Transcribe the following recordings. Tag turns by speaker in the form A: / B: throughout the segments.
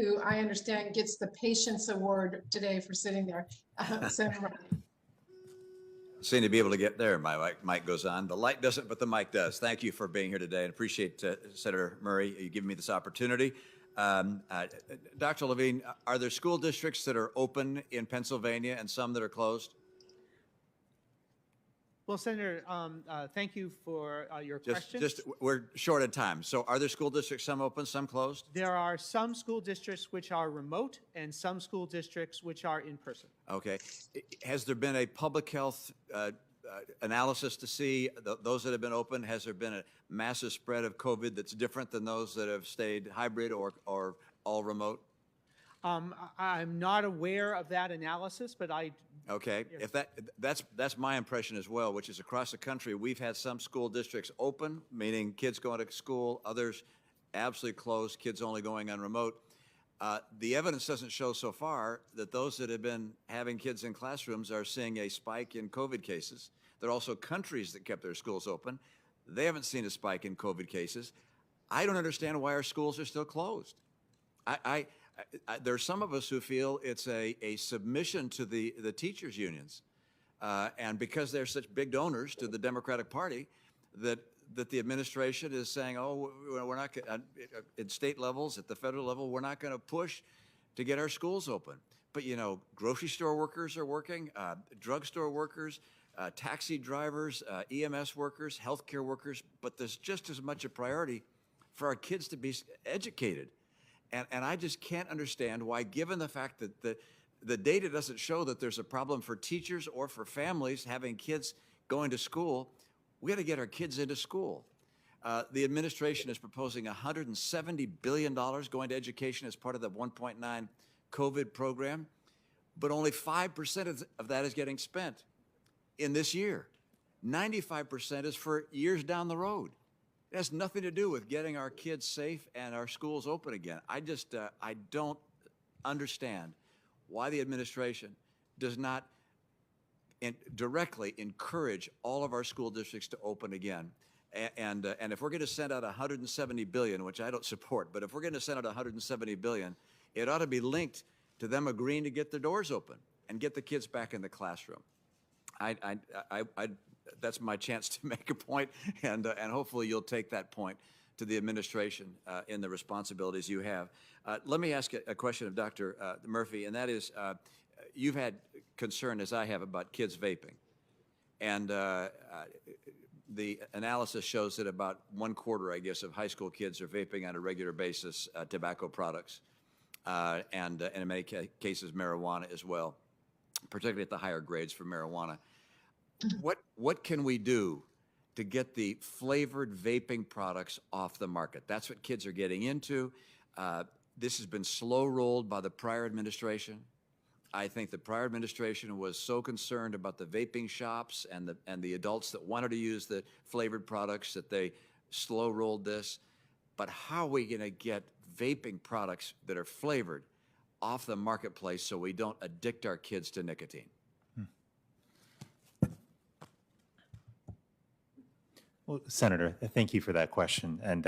A: who I understand gets the Patience Award today for sitting there. Senator Romney.
B: Seem to be able to get there. My mic goes on. The light doesn't, but the mic does. Thank you for being here today, and appreciate Senator Murray you giving me this opportunity. Dr. Levine, are there school districts that are open in Pennsylvania and some that are closed?
C: Well, Senator, thank you for your question.
B: We're short of time. So are there school districts, some open, some closed?
C: There are some school districts which are remote and some school districts which are in person.
B: Okay. Has there been a public health analysis to see those that have been open? Has there been a massive spread of COVID that's different than those that have stayed hybrid or all remote?
C: I'm not aware of that analysis, but I...
B: Okay, if that's my impression as well, which is across the country, we've had some school districts open, meaning kids going to school, others absolutely closed, kids only going on remote. The evidence doesn't show so far that those that have been having kids in classrooms are seeing a spike in COVID cases. There are also countries that kept their schools open. They haven't seen a spike in COVID cases. I don't understand why our schools are still closed. There are some of us who feel it's a submission to the teachers' unions, and because they're such big donors to the Democratic Party, that the administration is saying, oh, we're not at state levels, at the federal level, we're not going to push to get our schools open. But you know, grocery store workers are working, drugstore workers, taxi drivers, EMS workers, healthcare workers. But there's just as much a priority for our kids to be educated. And I just can't understand why, given the fact that the data doesn't show that there's a problem for teachers or for families having kids going to school, we got to get our kids into school. The administration is proposing $170 billion going to education as part of the 1.9 COVID program, but only 5% of that is getting spent in this year. 95% is for years down the road. It has nothing to do with getting our kids safe and our schools open again. I don't understand why the administration does not directly encourage all of our school districts to open again. And if we're going to send out $170 billion, which I don't support, but if we're going to send out $170 billion, it ought to be linked to them agreeing to get their doors open and get the kids back in the classroom. That's my chance to make a point, and hopefully you'll take that point to the administration in the responsibilities you have. Let me ask a question of Dr. Murphy, and that is, you've had concern, as I have, about kids vaping. And the analysis shows that about 1/4, I guess, of high school kids are vaping on a regular basis tobacco products, and in many cases marijuana as well, particularly at the higher grades for marijuana. What can we do to get the flavored vaping products off the market? That's what kids are getting into. This has been slow rolled by the prior administration. I think the prior administration was so concerned about the vaping shops and the adults that wanted to use the flavored products that they slow rolled this. But how are we going to get vaping products that are flavored off the marketplace so we don't addict our kids to nicotine?
D: Well, Senator, thank you for that question. And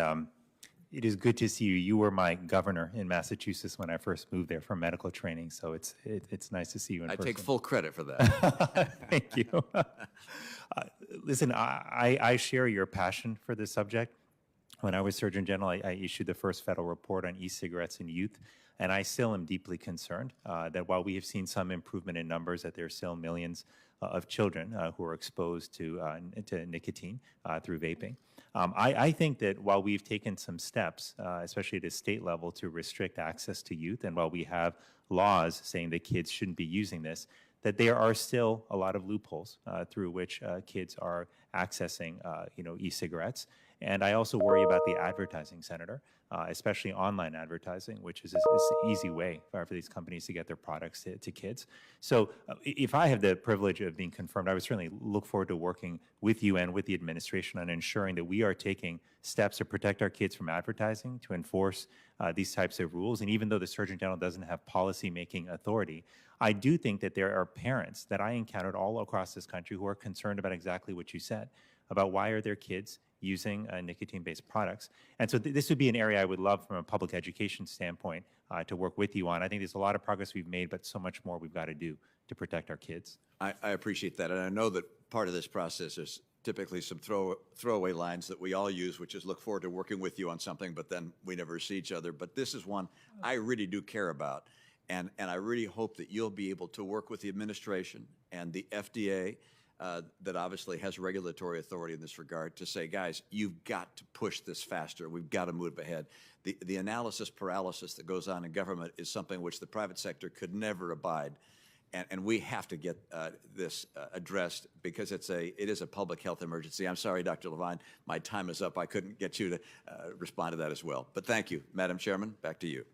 D: it is good to see you. You were my governor in Massachusetts when I first moved there for medical training. So it's nice to see you in person.
B: I take full credit for that.
D: Thank you. Listen, I share your passion for this subject. When I was Surgeon General, I issued the first federal report on e-cigarettes in youth. And I still am deeply concerned that while we have seen some improvement in numbers, that there are still millions of children who are exposed to nicotine through vaping. I think that while we've taken some steps, especially at a state level, to restrict access to youth, and while we have laws saying that kids shouldn't be using this, that there are still a lot of loopholes through which kids are accessing e-cigarettes. And I also worry about the advertising, Senator, especially online advertising, which is an easy way for these companies to get their products to kids. So if I have the privilege of being confirmed, I would certainly look forward to working with you and with the administration on ensuring that we are taking steps to protect our kids from advertising, to enforce these types of rules. And even though the Surgeon General doesn't have policy-making authority, I do think that there are parents that I encountered all across this country who are concerned about exactly what you said, about why are their kids using nicotine-based products. And so this would be an area I would love from a public education standpoint to work with you on. I think there's a lot of progress we've made, but so much more we've got to do to protect our kids.
B: I appreciate that. And I know that part of this process is typically some throwaway lines that we all use, which is look forward to working with you on something, but then we never see each other. But this is one I really do care about. And I really hope that you'll be able to work with the administration and the FDA that obviously has regulatory authority in this regard to say, guys, you've got to push this faster. We've got to move ahead. The analysis paralysis that goes on in government is something which the private sector could never abide. And we have to get this addressed because it is a public health emergency. I'm sorry, Dr. Levine, my time is up. I couldn't get you to respond to that as well. But thank you, Madam Chairman. Back to you.